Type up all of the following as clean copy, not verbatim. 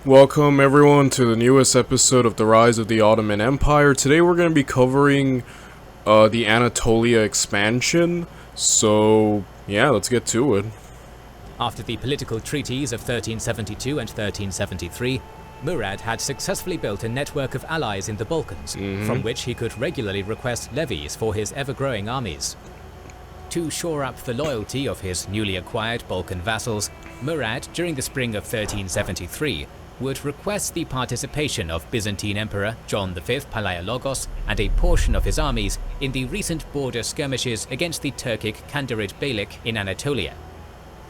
Welcome everyone to the newest episode of The Rise of the Ottoman Empire. Today we're going to be covering the Anatolia expansion, so yeah, let's get to it. After the political treaties of 1372 and 1373, Murad had successfully built a network of allies in the Balkans, from which he could regularly request levies for his ever-growing armies. To shore up the loyalty of his newly acquired Balkan vassals, Murad, during the spring of 1373, would request the participation of Byzantine Emperor John V Palaiologos and a portion of his armies in the recent border skirmishes against the Turkic Kandahrid Beylik in Anatolia.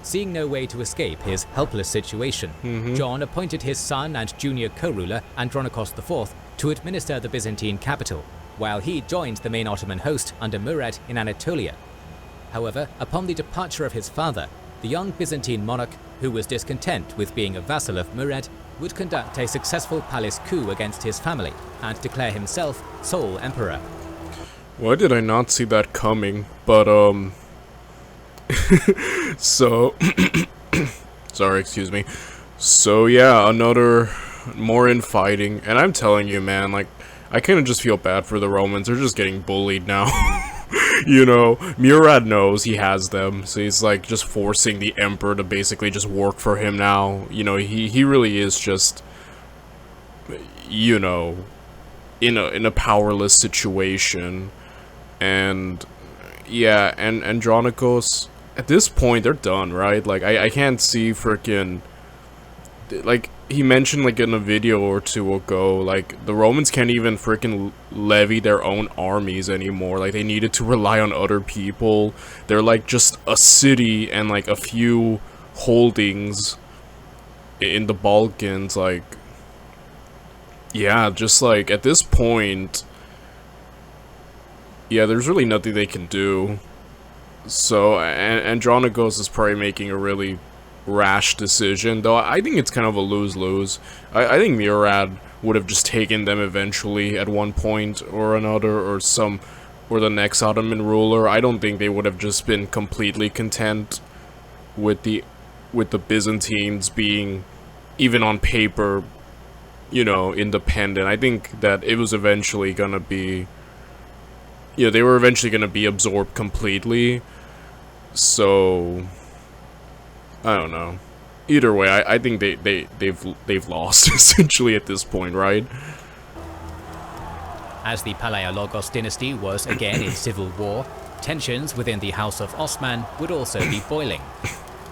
Seeing no way to escape his helpless situation, John appointed his son and junior co-ruler Andronikos IV to administer the Byzantine capital, while he joined the main Ottoman host under Murad in Anatolia. However, upon the departure of his father, the young Byzantine monarch, who was discontent with being a vassal of Murad, would conduct a successful palace coup against his family and declare himself sole emperor. Why did I not see that coming? But, so, sorry, excuse me. So, yeah, more infighting, and I'm telling you, man, like, I kind of just feel bad for the Romans. They're just getting bullied now. You know, Murad knows he has them, so he's like just forcing the emperor to basically just work for him now. You know, he really is just, you know, in a powerless situation. And yeah, and Andronikos, at this point they're done, right? Like I can't see freaking, like he mentioned like in a video or two ago, like the Romans can't even freaking levy their own armies anymore. Like they needed to rely on other people. They're like just a city and like a few holdings in the Balkans. Like, yeah, just like at this point, yeah, there's really nothing they can do. So Andronikos is probably making a really rash decision, though I think it's kind of a lose-lose. I think Murad would have just taken them eventually at one point or another, or the next Ottoman ruler. I don't think they would have just been completely content with the Byzantines being, even on paper, you know, independent. I think that it was eventually gonna be, you know, they were eventually gonna be absorbed completely. So I don't know. Either way, I think they've lost essentially at this point, right? As the Palaiologos dynasty was again in civil war, tensions within the House of Osman would also be boiling.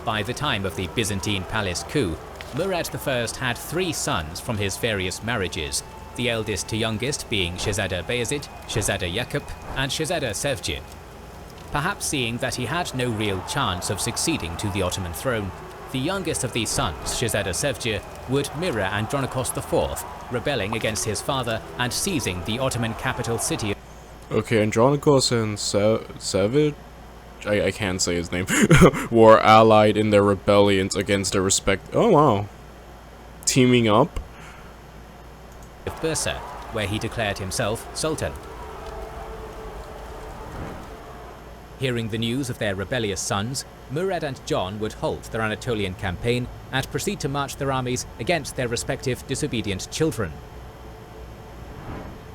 By the time of the Byzantine palace coup, Murad I had 3 sons from his various marriages, the eldest to youngest being Shehzada Bayezid, Shehzada Yakub, and Shehzada Sevgi. Perhaps seeing that he had no real chance of succeeding to the Ottoman throne, the youngest of these sons, Shehzada Sevgi, would mirror Andronikos IV, rebelling against his father and seizing the Ottoman capital city. Okay, Andronikos and Sevgi, I can't say his name, were allied in their rebellions against their oh wow, teaming up? Of Bursa, where he declared himself Sultan. Hearing the news of their rebellious sons, Murad and John would halt their Anatolian campaign and proceed to march their armies against their respective disobedient children.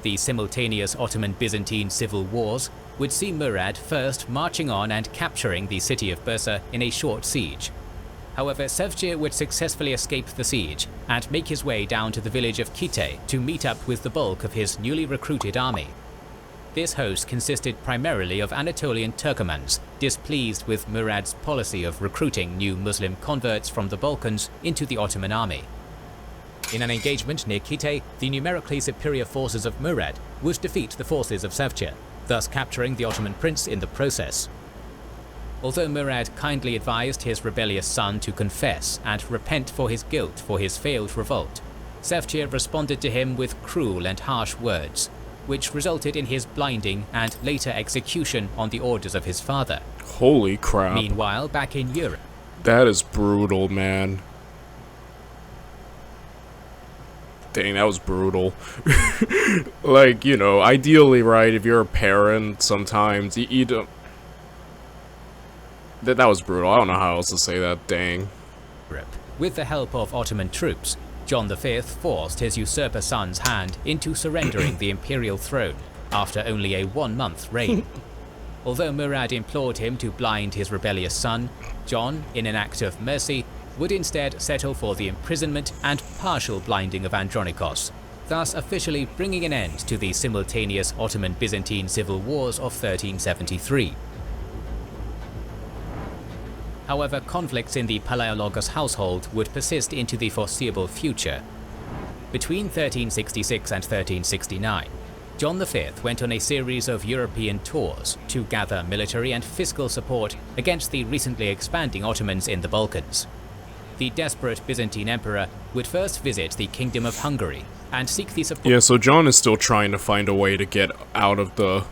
The simultaneous Ottoman-Byzantine civil wars would see Murad first marching on and capturing the city of Bursa in a short siege. However, Sevgi would successfully escape the siege and make his way down to the village of Kite to meet up with the bulk of his newly recruited army. This host consisted primarily of Anatolian Turkomans, displeased with Murad's policy of recruiting new Muslim converts from the Balkans into the Ottoman army. In an engagement near Kite, the numerically superior forces of Murad would defeat the forces of Sevgi, thus capturing the Ottoman prince in the process. Although Murad kindly advised his rebellious son to confess and repent for his guilt for his failed revolt, Sevgi responded to him with cruel and harsh words, which resulted in his blinding and later execution on the orders of his father. Holy crap. Meanwhile, back in Europe, that is brutal, man. Dang, that was brutal. Like, you know, ideally, right, if you're a parent, sometimes you don't... That was brutal. I don't know how else to say that, dang. With the help of Ottoman troops, John V forced his usurper son's hand into surrendering the imperial throne after only a 1-month reign. Although Murad implored him to blind his rebellious son, John, in an act of mercy, would instead settle for the imprisonment and partial blinding of Andronikos, thus officially bringing an end to the simultaneous Ottoman-Byzantine civil wars of 1373. However, conflicts in the Palaiologos household would persist into the foreseeable future. Between 1366 and 1369, John V went on a series of European tours to gather military and fiscal support against the recently expanding Ottomans in the Balkans. The desperate Byzantine emperor would first visit the Kingdom of Hungary and seek the support. Yeah, so John is still trying to find a way to get out of the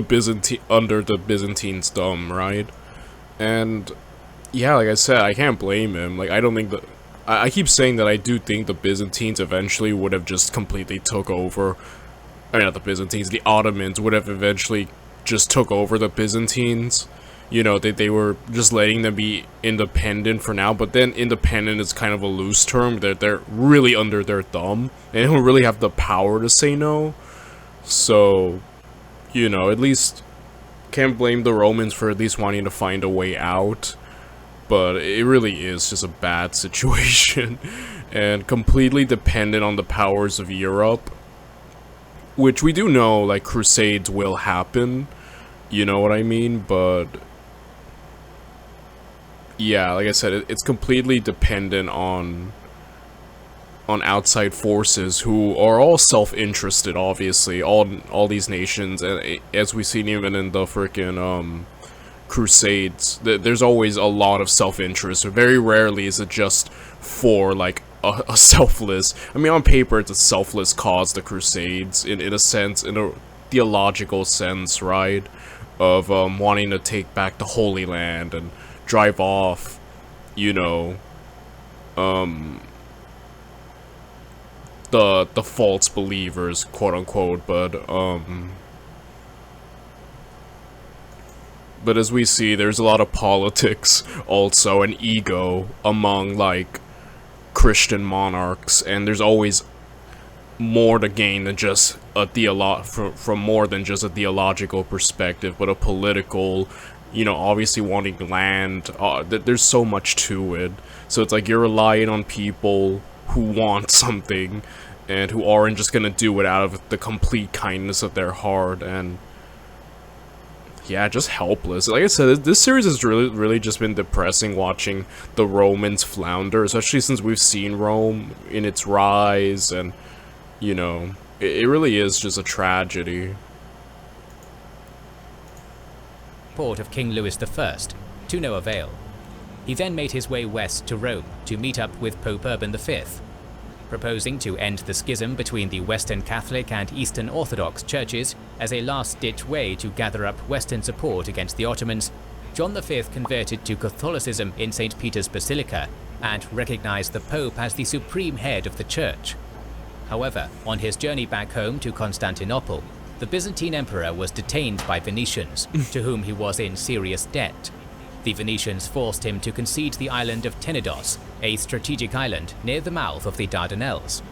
Byzantine, under the Byzantine's thumb, right? And yeah, like I said, I can't blame him. Like, I don't think that I keep saying that I do think the Byzantines eventually would have just completely took over. I mean, not the Byzantines, the Ottomans would have eventually just took over the Byzantines. You know, they were just letting them be independent for now, but then independent is kind of a loose term. They're really under their thumb, and they don't really have the power to say no. So, you know, at least can't blame the Romans for at least wanting to find a way out. But it really is just a bad situation, and completely dependent on the powers of Europe. Which we do know, like, crusades will happen, you know what I mean, but yeah, like I said, it's completely dependent on outside forces who are all self-interested, obviously, all these nations, and as we've seen even in the freaking, crusades, there's always a lot of self-interest. Very rarely is it just for, like, a selfless, I mean, on paper it's a selfless cause, the crusades, in a sense, in a theological sense, right, of wanting to take back the Holy Land and drive off, you know, the false believers, quote unquote, but as we see, there's a lot of politics also, and ego among, like, Christian monarchs, and there's always more to gain than just a from more than just a theological perspective, but a political, you know, obviously wanting land. There's so much to it. So it's like you're relying on people who want something and who aren't just gonna do it out of the complete kindness of their heart, and yeah, just helpless. Like I said, this series has really just been depressing, watching the Romans flounder, especially since we've seen Rome in its rise, and, you know, it really is just a tragedy. Port of King Louis I, to no avail. He then made his way west to Rome to meet up with Pope Urban V. Proposing to end the schism between the Western Catholic and Eastern Orthodox churches as a last-ditch way to gather up Western support against the Ottomans, John V converted to Catholicism in St. Peter's Basilica and recognized the Pope as the supreme head of the church. However, on his journey back home to Constantinople, the Byzantine emperor was detained by Venetians, to whom he was in serious debt. The Venetians forced him to concede the island of Tenedos, a strategic island near the mouth of the Dardanelles.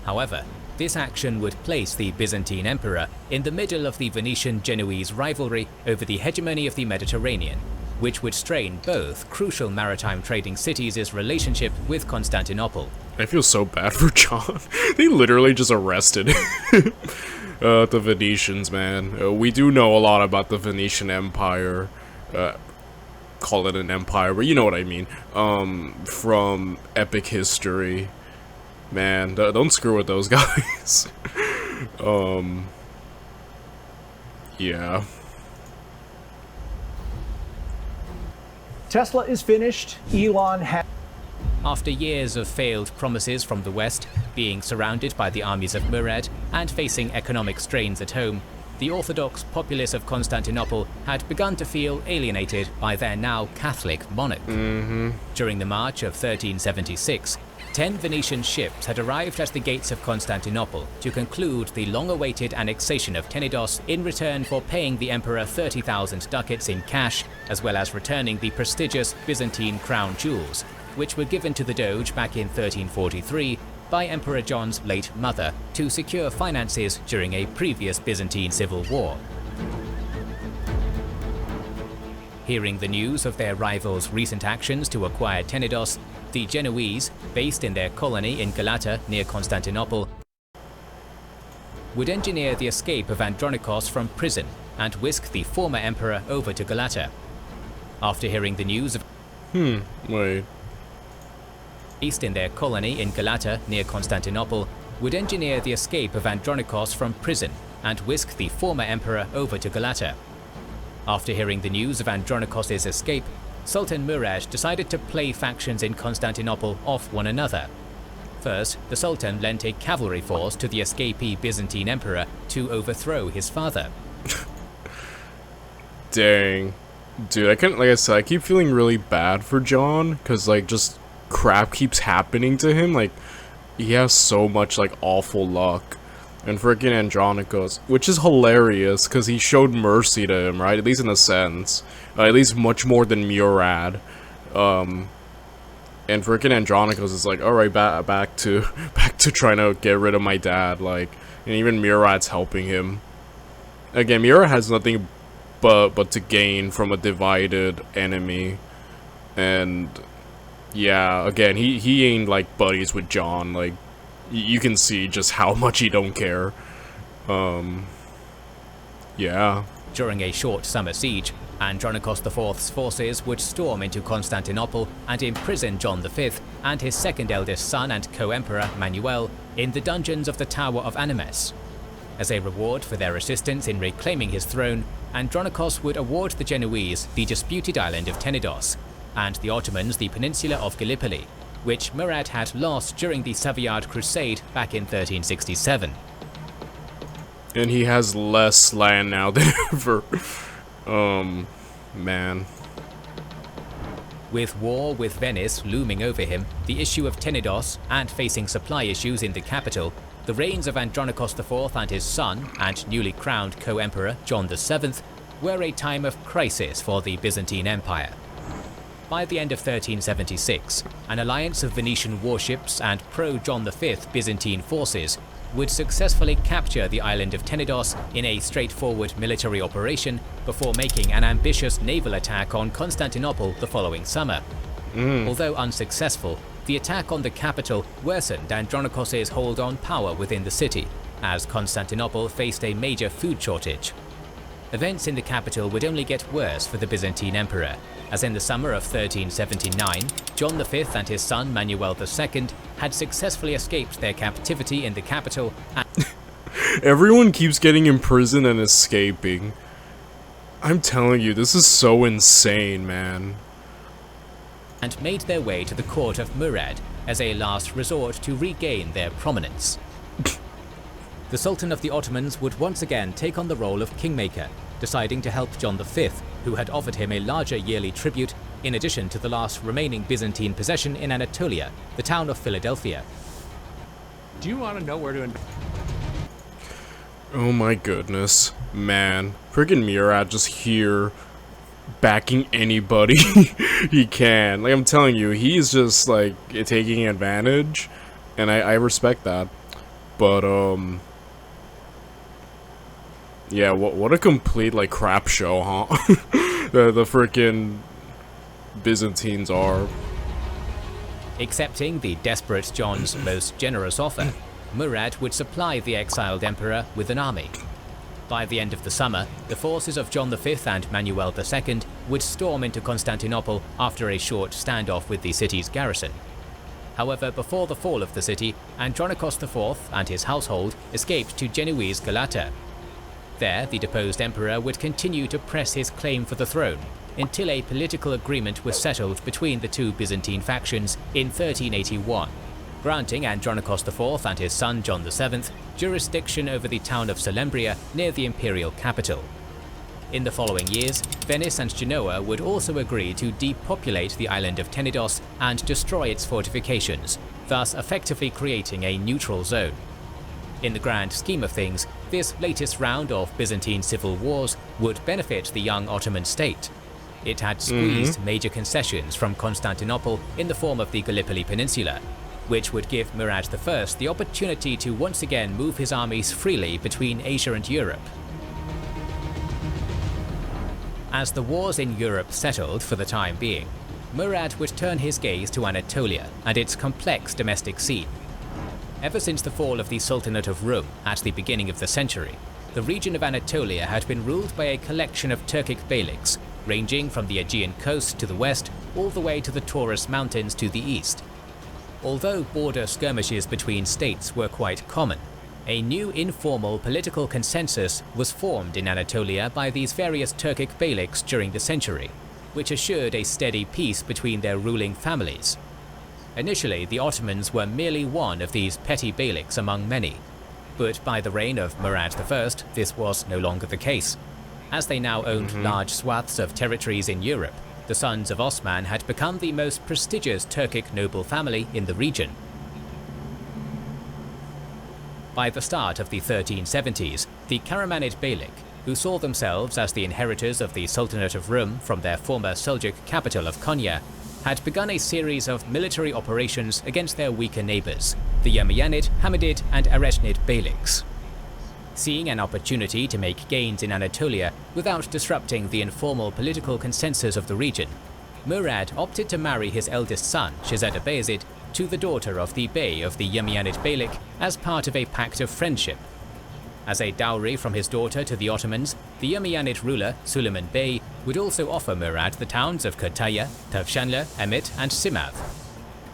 However, this action would place the Byzantine emperor in the middle of the Venetian-Genoese rivalry over the hegemony of the Mediterranean, which would strain both crucial maritime trading cities' relationship with Constantinople. I feel so bad for John. They literally just arrested the Venetians, man. We do know a lot about the Venetian Empire. Call it an empire, but you know what I mean. From epic history. Man, don't screw with those guys. Yeah. Tesla is finished. Elon has... After years of failed promises from the West, being surrounded by the armies of Murad, and facing economic strains at home, the Orthodox populace of Constantinople had begun to feel alienated by their now Catholic monarch. During the March of 1376, 10 Venetian ships had arrived at the gates of Constantinople to conclude the long-awaited annexation of Tenedos in return for paying the emperor 30,000 ducats in cash, as well as returning the prestigious Byzantine crown jewels, which were given to the Doge back in 1343 by Emperor John's late mother to secure finances during a previous Byzantine civil war. Hearing the news of their rivals' recent actions to acquire Tenedos, the Genoese, based in their colony in Galata near Constantinople, would engineer the escape of Andronikos from prison and whisk the former emperor over to Galata. After hearing the news of based in their colony in Galata near Constantinople, would engineer the escape of Andronikos from prison and whisk the former emperor over to Galata. After hearing the news of Andronikos' escape, Sultan Murad decided to play factions in Constantinople off one another. First, the Sultan lent a cavalry force to the escapee Byzantine emperor to overthrow his father. Dang. Dude, like I said, I keep feeling really bad for John, because, like, just crap keeps happening to him. Like, he has so much, like, awful luck. And freaking Andronikos, which is hilarious, because he showed mercy to him, right? At least in a sense. At least much more than Murad. And freaking Andronikos is like, alright, back to trying to get rid of my dad, like, and even Murad's helping him. Again, Murad has nothing but to gain from a divided enemy. And yeah, again, he ain't like buddies with John. Like, you can see just how much he don't care. Yeah. During a short summer siege, Andronikos IV's forces would storm into Constantinople and imprison John V and his second eldest son and co-emperor Manuel in the dungeons of the Tower of Animes. As a reward for their assistance in reclaiming his throne, Andronikos would award the Genoese the disputed island of Tenedos, and the Ottomans the peninsula of Gallipoli, which Murad had lost during the Savoyard Crusade back in 1367. And he has less land now than ever. Man. With war with Venice looming over him, the issue of Tenedos, and facing supply issues in the capital, the reigns of Andronikos IV and his son, and newly crowned co-emperor John VII, were a time of crisis for the Byzantine Empire. By the end of 1376, an alliance of Venetian warships and pro-John V Byzantine forces would successfully capture the island of Tenedos in a straightforward military operation before making an ambitious naval attack on Constantinople the following summer. Although unsuccessful, the attack on the capital worsened Andronikos' hold on power within the city, as Constantinople faced a major food shortage. Events in the capital would only get worse for the Byzantine emperor, as in the summer of 1379, John V and his son Manuel II had successfully escaped their captivity in the capital. Everyone keeps getting imprisoned and escaping. I'm telling you, this is so insane, man. And made their way to the court of Murad as a last resort to regain their prominence. The Sultan of the Ottomans would once again take on the role of kingmaker, deciding to help John V, who had offered him a larger yearly tribute, in addition to the last remaining Byzantine possession in Anatolia, the town of Philadelphia. Do you want to know where to Oh my goodness, man. Friggin' Murad just here backing anybody he can. Like, I'm telling you, he's just like taking advantage, and I respect that. But yeah, what a complete like crap show, huh? the frickin' Byzantines are. Accepting the desperate John's most generous offer, Murad would supply the exiled emperor with an army. By the end of the summer, the forces of John V and Manuel II would storm into Constantinople after a short standoff with the city's garrison. However, before the fall of the city, Andronikos IV and his household escaped to Genoese Galata. There, the deposed emperor would continue to press his claim for the throne, until a political agreement was settled between the two Byzantine factions in 1381, granting Andronikos IV and his son John VII jurisdiction over the town of Salembria near the imperial capital. In the following years, Venice and Genoa would also agree to depopulate the island of Tenedos and destroy its fortifications, thus effectively creating a neutral zone. In the grand scheme of things, this latest round of Byzantine civil wars would benefit the young Ottoman state. It had squeezed major concessions from Constantinople in the form of the Gallipoli Peninsula. which would give Murad I the opportunity to once again move his armies freely between Asia and Europe. As the wars in Europe settled for the time being, Murad would turn his gaze to Anatolia and its complex domestic scene. Ever since the fall of the Sultanate of Rum at the beginning of the century, the region of Anatolia had been ruled by a collection of Turkic beyliks, ranging from the Aegean coast to the west all the way to the Taurus Mountains to the east. Although border skirmishes between states were quite common, a new informal political consensus was formed in Anatolia by these various Turkic beyliks during the century, which assured a steady peace between their ruling families. Initially, the Ottomans were merely one of these petty beyliks among many, but by the reign of Murad I, this was no longer the case. As they now owned large swaths of territories in Europe, the sons of Osman had become the most prestigious Turkic noble family in the region. By the start of the 1370s, the Karamanid Beylik, who saw themselves as the inheritors of the Sultanate of Rum from their former Seljuk capital of Konya, had begun a series of military operations against their weaker neighbors, the Yemiyanid, Hamidid, and Areshnid Beyliks. Seeing an opportunity to make gains in Anatolia without disrupting the informal political consensus of the region, Murad opted to marry his eldest son, Shahzada Bayezid, to the daughter of the Bey of the Yemiyanid Beylik as part of a pact of friendship. As a dowry from his daughter to the Ottomans, the Yemiyanid ruler, Suleiman Bey, would also offer Murad the towns of Kertaya, Tavshanla, Emit, and Simav.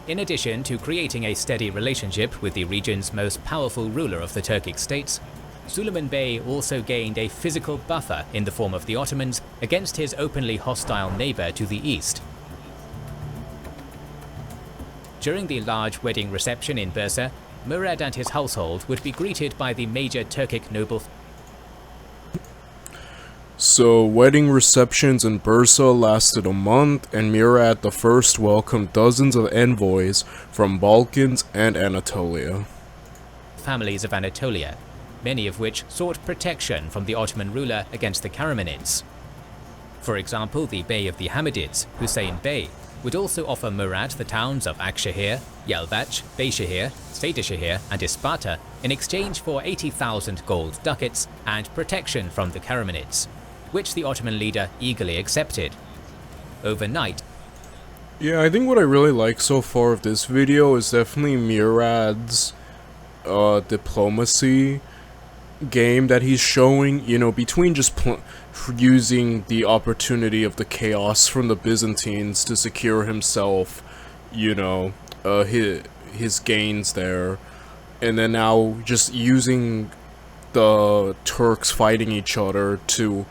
In addition to creating a steady relationship with the region's most powerful ruler of the Turkic states, Suleiman Bey also gained a physical buffer in the form of the Ottomans against his openly hostile neighbor to the east. During the large wedding reception in Bursa, Murad and his household would be greeted by the major Turkic noble. So, wedding receptions in Bursa lasted a month, and Murad I welcomed dozens of envoys from Balkans and Anatolia. Families of Anatolia, many of which sought protection from the Ottoman ruler against the Karamanids. For example, the Bey of the Hamidids, Hussein Bey, would also offer Murad the towns of Akshehir, Yalvaç, Beyshehir, Seydişehir, and Isparta in exchange for 80,000 gold ducats and protection from the Karamanids, which the Ottoman leader eagerly accepted. Overnight, Yeah, I think what I really like so far of this video is definitely Murad's diplomacy game that he's showing, you know, between just using the opportunity of the chaos from the Byzantines to secure himself, you know, his gains there, and then now just using the Turks fighting each other to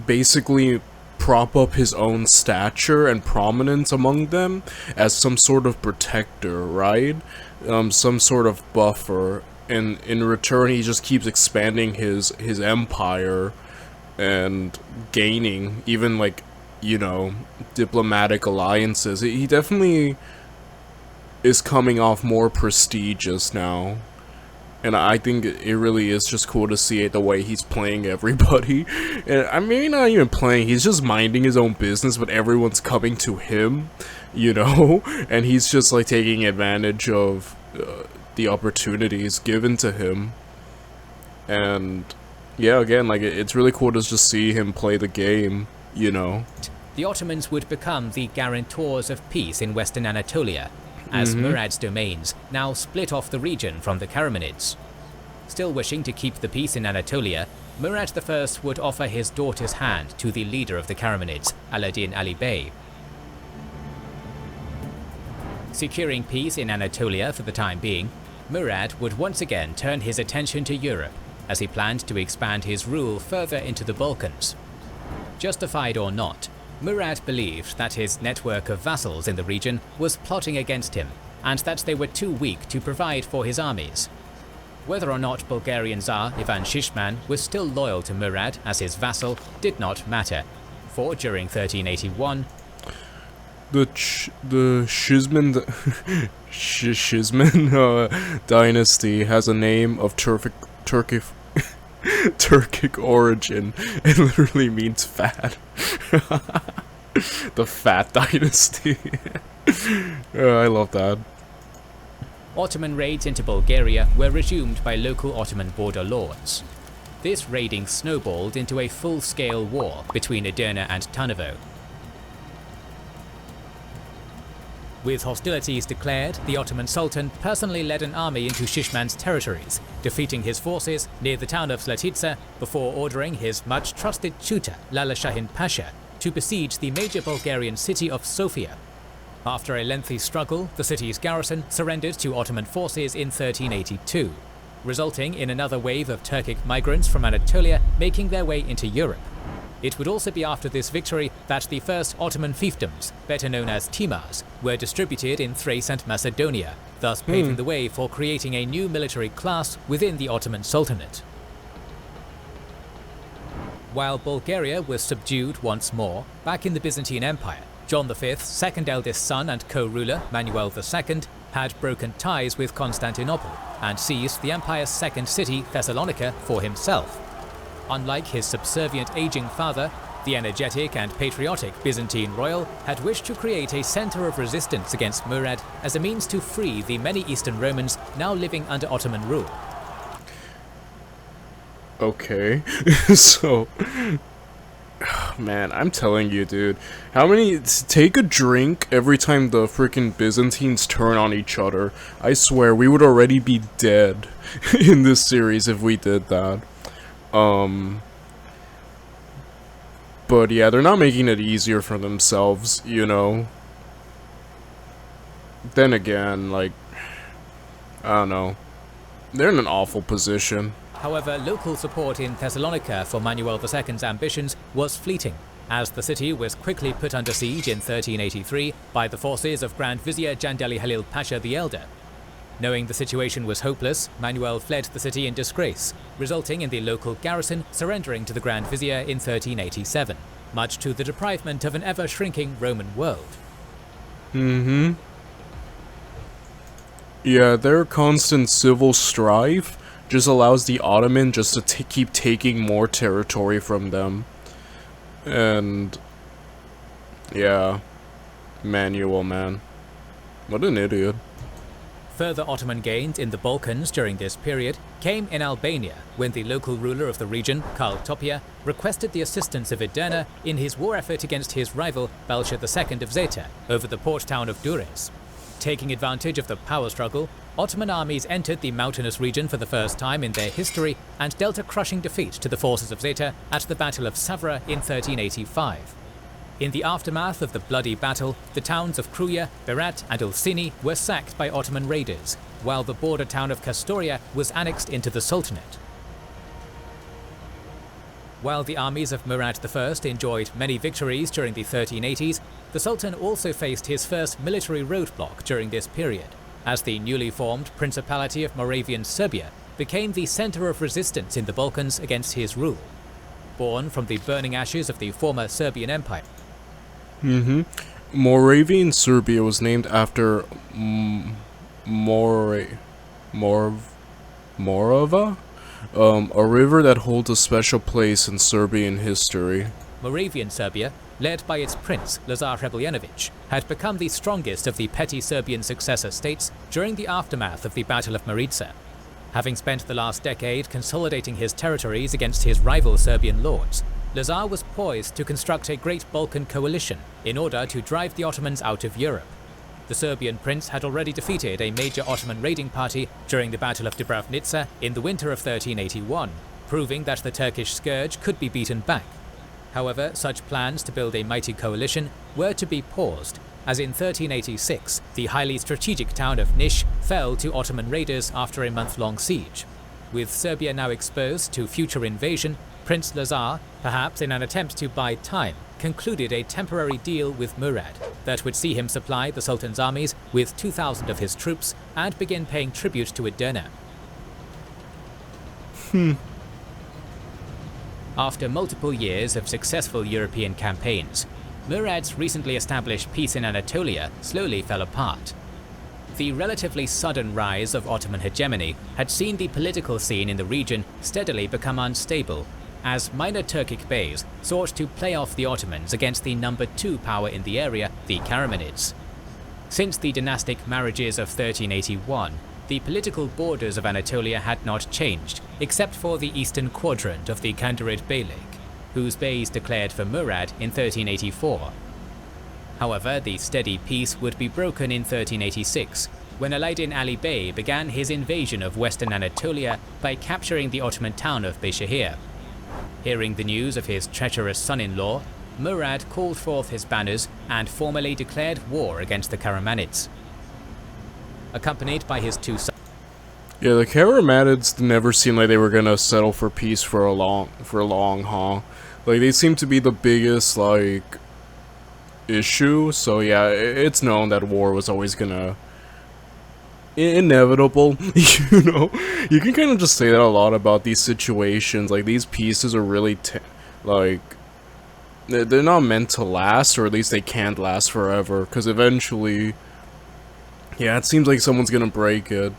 basically prop up his own stature and prominence among them as some sort of protector, right? Some sort of buffer. And in return, he just keeps expanding his empire and gaining even, like, you know, diplomatic alliances. He definitely is coming off more prestigious now. And I think it really is just cool to see it, the way he's playing everybody. And I mean, not even playing, he's just minding his own business, but everyone's coming to him, you know? And he's just, like, taking advantage of the opportunities given to him. And yeah, again, like, it's really cool to just see him play the game, you know. the Ottomans would become the guarantors of peace in western Anatolia, as Murad's domains now split off the region from the Karamanids. Still wishing to keep the peace in Anatolia, Murad I would offer his daughter's hand to the leader of the Karamanids, Aladdin Ali Bey. Securing peace in Anatolia for the time being, Murad would once again turn his attention to Europe, as he planned to expand his rule further into the Balkans. Justified or not, Murad believed that his network of vassals in the region was plotting against him, and that they were too weak to provide for his armies. Whether or not Bulgarian Tsar Ivan Shishman was still loyal to Murad as his vassal did not matter, for during 1381, the Shizman dynasty has a name of Turkic origin. It literally means fat. The Fat Dynasty. I love that. Ottoman raids into Bulgaria were resumed by local Ottoman border lords. This raiding snowballed into a full-scale war between Edirne and Tarnovo. With hostilities declared, the Ottoman Sultan personally led an army into Shishman's territories, defeating his forces near the town of Zlatitsa before ordering his much-trusted tutor, Lala Shahin Pasha, to besiege the major Bulgarian city of Sofia. After a lengthy struggle, the city's garrison surrendered to Ottoman forces in 1382, resulting in another wave of Turkic migrants from Anatolia making their way into Europe. It would also be after this victory that the first Ottoman fiefdoms, better known as Timars, were distributed in Thrace and Macedonia, thus paving the way for creating a new military class within the Ottoman Sultanate. While Bulgaria was subdued once more, back in the Byzantine Empire, John V's second eldest son and co-ruler, Manuel II, had broken ties with Constantinople and seized the empire's second city, Thessalonica, for himself. Unlike his subservient aging father, the energetic and patriotic Byzantine royal had wished to create a center of resistance against Murad as a means to free the many Eastern Romans now living under Ottoman rule. Okay, so... Man, I'm telling you, dude. Take a drink every time the freaking Byzantines turn on each other. I swear, we would already be dead in this series if we did that. But yeah, they're not making it easier for themselves, you know. Then again, like, I don't know. They're in an awful position. However, local support in Thessalonica for Manuel II's ambitions was fleeting, as the city was quickly put under siege in 1383 by the forces of Grand Vizier Jandeli Halil Pasha the Elder. Knowing the situation was hopeless, Manuel fled the city in disgrace, resulting in the local garrison surrendering to the Grand Vizier in 1387, much to the deprivement of an ever-shrinking Roman world. Yeah, their constant civil strife just allows the Ottoman just to keep taking more territory from them. And yeah, Manuel, man, what an idiot. Further Ottoman gains in the Balkans during this period came in Albania, when the local ruler of the region, Karl Topia, requested the assistance of Edirne in his war effort against his rival Balcha II of Zeta over the port town of Durrës. Taking advantage of the power struggle, Ottoman armies entered the mountainous region for the first time in their history and dealt a crushing defeat to the forces of Zeta at the Battle of Savra in 1385. In the aftermath of the bloody battle, the towns of Kruja, Berat and Ulcini were sacked by Ottoman raiders, while the border town of Kastoria was annexed into the Sultanate. While the armies of Murad I enjoyed many victories during the 1380s, the Sultan also faced his first military roadblock during this period, as the newly formed Principality of Moravian Serbia became the center of resistance in the Balkans against his rule. Born from the burning ashes of the former Serbian Empire. Moravian Serbia was named after Morava? A river that holds a special place in Serbian history. Moravian Serbia, led by its prince Lazar Hrebeljanović, had become the strongest of the petty Serbian successor states during the aftermath of the Battle of Maritsa. Having spent the last decade consolidating his territories against his rival Serbian lords, Lazar was poised to construct a great Balkan coalition in order to drive the Ottomans out of Europe. The Serbian prince had already defeated a major Ottoman raiding party during the Battle of Dubrovnica in the winter of 1381, proving that the Turkish scourge could be beaten back. However, such plans to build a mighty coalition were to be paused, as in 1386, the highly strategic town of Niš fell to Ottoman raiders after a month-long siege. With Serbia now exposed to future invasion, Prince Lazar, perhaps in an attempt to buy time, concluded a temporary deal with Murad that would see him supply the Sultan's armies with 2,000 of his troops and begin paying tribute to Edirne. After multiple years of successful European campaigns, Murad's recently established peace in Anatolia slowly fell apart. The relatively sudden rise of Ottoman hegemony had seen the political scene in the region steadily become unstable, as minor Turkic beys sought to play off the Ottomans against the number 2 power in the area, the Karamanids. Since the dynastic marriages of 1381, the political borders of Anatolia had not changed, except for the eastern quadrant of the Kandarid Beylik, whose beys declared for Murad in 1384. However, the steady peace would be broken in 1386, when Alaeddin Ali Bey began his invasion of western Anatolia by capturing the Ottoman town of Beyshahir. Hearing the news of his treacherous son-in-law, Murad called forth his banners and formally declared war against the Karamanids. Accompanied by his two sons. Yeah, the Karamanids never seemed like they were gonna settle for peace for long, huh? Like, they seem to be the biggest, like, issue, so yeah, it's known that war was always gonna... inevitable, you know? You can kind of just say that a lot about these situations, like, these pieces are really, like... they're not meant to last, or at least they can't last forever, because eventually... yeah, it seems like someone's gonna break it.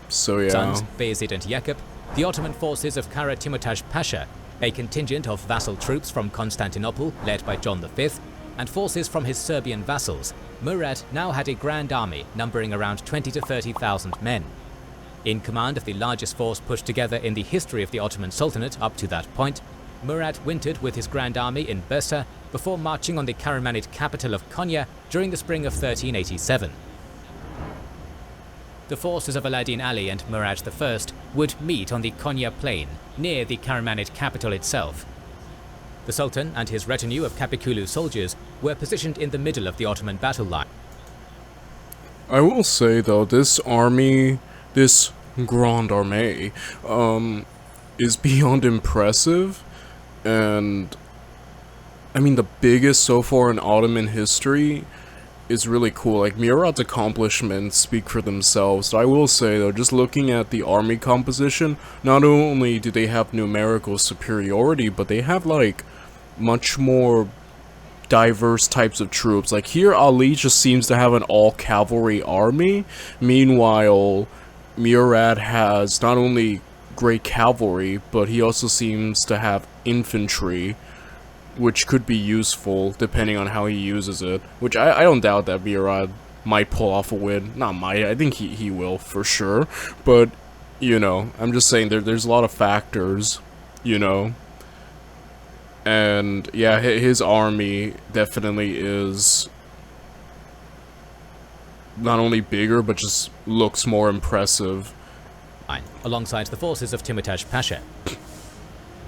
So yeah. Sons Bayezid and Yakub, the Ottoman forces of Kara Timurtaj Pasha, a contingent of vassal troops from Constantinople led by John V, and forces from his Serbian vassals, Murad now had a grand army numbering around 20 to 30,000 men. In command of the largest force put together in the history of the Ottoman Sultanate up to that point, Murad wintered with his grand army in Bursa before marching on the Karamanid capital of Konya during the spring of 1387. The forces of Alaeddin Ali and Murad I would meet on the Konya plain, near the Karamanid capital itself. The Sultan and his retinue of Kapikulu soldiers were positioned in the middle of the Ottoman battle line. I will say though, this army, this Grande Armée, is beyond impressive, and I mean the biggest so far in Ottoman history is really cool. Like, Murad's accomplishments speak for themselves. So I will say though, just looking at the army composition, not only do they have numerical superiority, but they have like much more diverse types of troops. Like here, Ali just seems to have an all-cavalry army. Meanwhile, Murad has not only great cavalry, but he also seems to have infantry, which could be useful depending on how he uses it. Which I don't doubt that Murad might pull off a win. Not might, I think he will for sure. But, you know, I'm just saying there's a lot of factors, you know. And yeah, his army definitely is not only bigger, but just looks more impressive. Alongside the forces of Timurtaj Pasha.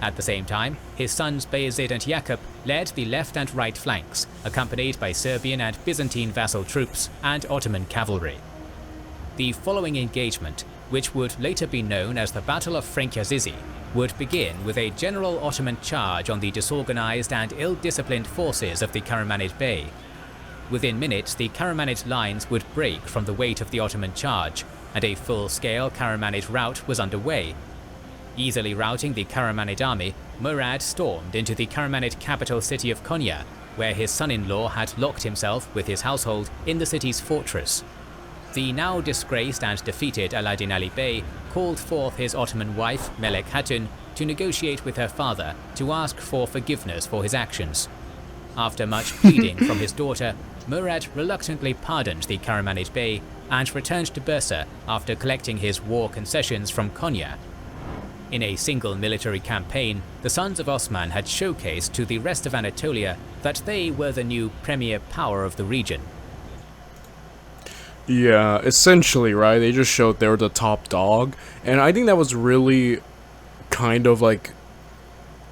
At the same time, his sons Bayezid and Yakub led the left and right flanks, accompanied by Serbian and Byzantine vassal troops and Ottoman cavalry. The following engagement, which would later be known as the Battle of Frenk-Yazizi, would begin with a general Ottoman charge on the disorganized and ill-disciplined forces of the Karamanid Bey. Within minutes, the Karamanid lines would break from the weight of the Ottoman charge, and a full-scale Karamanid rout was underway. Easily routing the Karamanid army, Murad stormed into the Karamanid capital city of Konya, where his son-in-law had locked himself with his household in the city's fortress. The now disgraced and defeated Alaeddin Ali Bey called forth his Ottoman wife, Melek Hatun, to negotiate with her father to ask for forgiveness for his actions. After much pleading from his daughter, Murad reluctantly pardoned the Karamanid Bey and returned to Bursa after collecting his war concessions from Konya. In a single military campaign, the sons of Osman had showcased to the rest of Anatolia that they were the new premier power of the region. Yeah, essentially, right? They just showed they were the top dog, and I think that was really kind of like,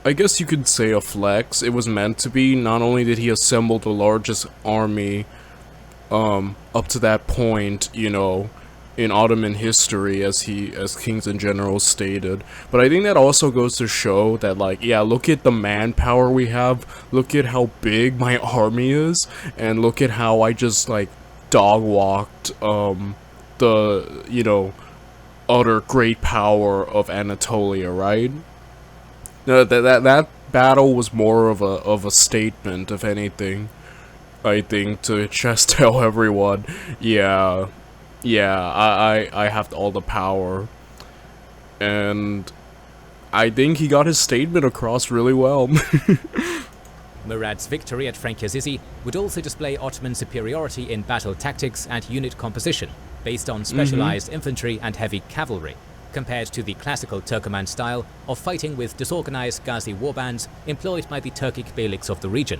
I guess you could say a flex. It was meant to be. Not only did he assemble the largest army up to that point, you know, in Ottoman history, as kings and generals stated, but I think that also goes to show that, like, yeah, look at the manpower we have, look at how big my army is, and look at how I just, like, dog walked the, you know, utter great power of Anatolia, right? That battle was more of a statement, if anything, I think, to just tell everyone, yeah, I have all the power. And I think he got his statement across really well. Murad's victory at Frankiazizi would also display Ottoman superiority in battle tactics and unit composition, based on specialized infantry and heavy cavalry, compared to the classical Turkoman style of fighting with disorganized Ghazi warbands employed by the Turkic beyliks of the region.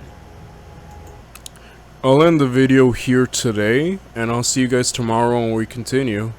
I'll end the video here today, and I'll see you guys tomorrow when we continue.